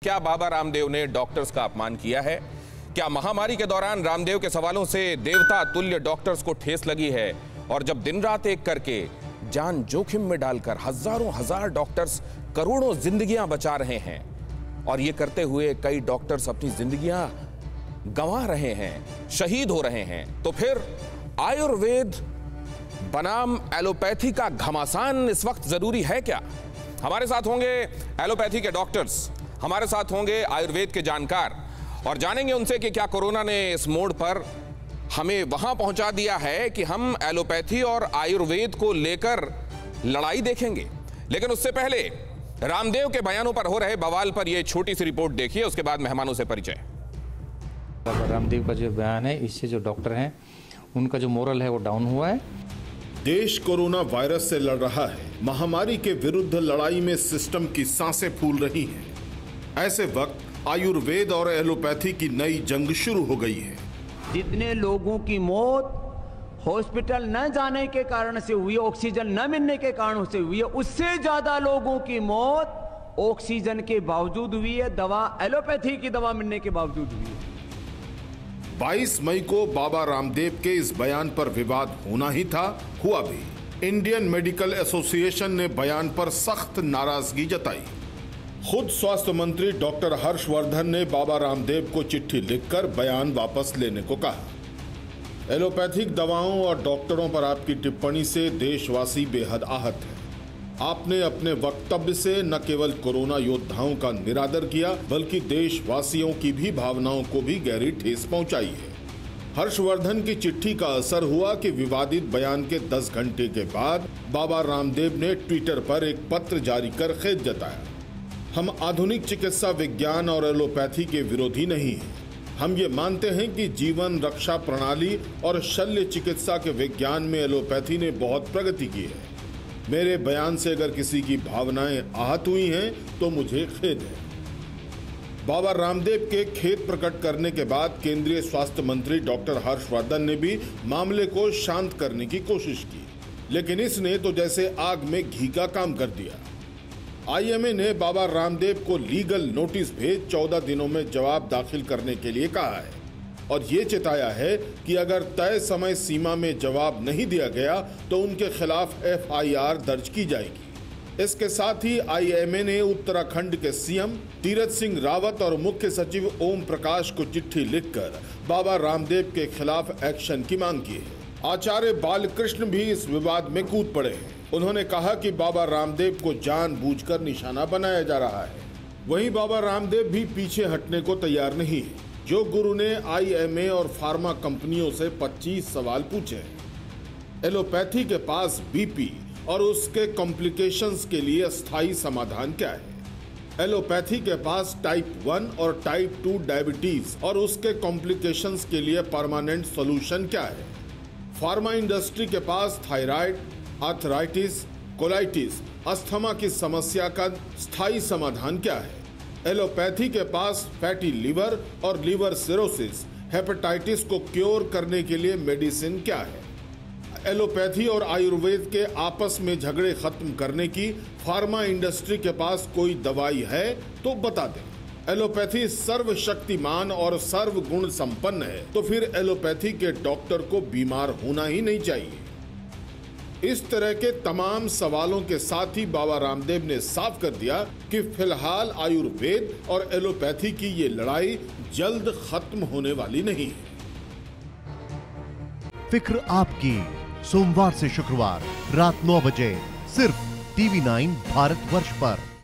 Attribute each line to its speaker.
Speaker 1: क्या बाबा रामदेव ने डॉक्टर्स का अपमान किया है? क्या महामारी के दौरान रामदेव के सवालों से देवता तुल्य डॉक्टर्स को ठेस लगी है? और जब दिन रात एक करके जान जोखिम में डालकर हजारों हजार डॉक्टर्स करोड़ों जिंदगियां बचा रहे हैं और ये करते हुए कई डॉक्टर्स अपनी जिंदगियां गंवा रहे हैं, शहीद हो रहे हैं, तो फिर आयुर्वेद बनाम एलोपैथी का घमासान इस वक्त जरूरी है क्या? हमारे साथ होंगे एलोपैथी के डॉक्टर्स, हमारे साथ होंगे आयुर्वेद के जानकार और जानेंगे उनसे कि क्या कोरोना ने इस मोड़ पर हमें वहां पहुंचा दिया है कि हम एलोपैथी और आयुर्वेद को लेकर लड़ाई देखेंगे। लेकिन उससे पहले रामदेव के बयानों पर हो रहे बवाल पर यह छोटी सी रिपोर्ट देखिए, उसके बाद मेहमानों से परिचय।
Speaker 2: रामदेव का जो बयान है, इससे जो डॉक्टर हैं उनका जो मोरल है वो डाउन हुआ है।
Speaker 3: देश कोरोना वायरस से लड़ रहा है। महामारी के विरुद्ध लड़ाई में सिस्टम की सांसें फूल रही हैं। ऐसे वक्त आयुर्वेद और एलोपैथी की नई जंग शुरू हो गई है।
Speaker 4: जितने लोगों की मौत हॉस्पिटल न जाने के कारण से हुई, ऑक्सीजन न मिलने के कारण से हुई है, उससे ज्यादा लोगों की मौत ऑक्सीजन के बावजूद हुई है, दवा एलोपैथी की दवा मिलने के बावजूद हुई है।
Speaker 3: 22 मई को बाबा रामदेव के इस बयान पर विवाद होना ही था, हुआ भी। इंडियन मेडिकल एसोसिएशन ने बयान पर सख्त नाराजगी जताई। खुद स्वास्थ्य मंत्री डॉक्टर हर्षवर्धन ने बाबा रामदेव को चिट्ठी लिखकर बयान वापस लेने को कहा। एलोपैथिक दवाओं और डॉक्टरों पर आपकी टिप्पणी से देशवासी बेहद आहत हैं। आपने अपने वक्तव्य से न केवल कोरोना योद्धाओं का निरादर किया, बल्कि देशवासियों की भी भावनाओं को भी गहरी ठेस पहुंचाई है। हर्षवर्धन की चिट्ठी का असर हुआ कि विवादित बयान के 10 घंटे के बाद बाबा रामदेव ने ट्विटर पर एक पत्र जारी कर खेद जताया। हम आधुनिक चिकित्सा विज्ञान और एलोपैथी के विरोधी नहीं हैं। हम ये मानते हैं कि जीवन रक्षा प्रणाली और शल्य चिकित्सा के विज्ञान में एलोपैथी ने बहुत प्रगति की है। मेरे बयान से अगर किसी की भावनाएं आहत हुई हैं तो मुझे खेद है। बाबा रामदेव के खेद प्रकट करने के बाद केंद्रीय स्वास्थ्य मंत्री डॉक्टर हर्षवर्धन ने भी मामले को शांत करने की कोशिश की, लेकिन इसने तो जैसे आग में घी का काम कर दिया। आईएमए ने बाबा रामदेव को लीगल नोटिस भेज 14 दिनों में जवाब दाखिल करने के लिए कहा है और ये चेताया है कि अगर तय समय सीमा में जवाब नहीं दिया गया तो उनके खिलाफ एफआईआर दर्ज की जाएगी। इसके साथ ही आईएमए ने उत्तराखंड के सीएम तीरथ सिंह रावत और मुख्य सचिव ओम प्रकाश को चिट्ठी लिखकर बाबा रामदेव के खिलाफ एक्शन की मांग की है। आचार्य बालकृष्ण भी इस विवाद में कूद पड़े हैं। उन्होंने कहा कि बाबा रामदेव को जानबूझकर निशाना बनाया जा रहा है। वहीं बाबा रामदेव भी पीछे हटने को तैयार नहीं है। जो गुरु ने आईएमए और फार्मा कंपनियों से 25 सवाल पूछे हैं। एलोपैथी के पास बीपी और उसके कॉम्प्लिकेशंस के लिए अस्थायी समाधान क्या है? एलोपैथी के पास टाइप 1 और टाइप 2 डायबिटीज और उसके कॉम्प्लिकेशंस के लिए परमानेंट सॉल्यूशन क्या है? फार्मा इंडस्ट्री के पास थायराइड, आर्थराइटिस, कोलाइटिस, अस्थमा की समस्या का स्थायी समाधान क्या है? एलोपैथी के पास फैटी लीवर और लीवर सिरोसिस, हेपेटाइटिस को क्योर करने के लिए मेडिसिन क्या है? एलोपैथी और आयुर्वेद के आपस में झगड़े खत्म करने की फार्मा इंडस्ट्री के पास कोई दवाई है तो बता दें। एलोपैथी सर्वशक्तिमान और सर्वगुण संपन्न है, तो फिर एलोपैथी के डॉक्टर को बीमार होना ही नहीं चाहिए। इस तरह के तमाम सवालों के साथ ही बाबा रामदेव ने साफ कर दिया कि फिलहाल आयुर्वेद और एलोपैथी की ये लड़ाई जल्द खत्म होने वाली नहीं है।
Speaker 5: फिक्र आपकी, सोमवार से शुक्रवार रात 9 बजे सिर्फ TV9 भारतवर्ष पर।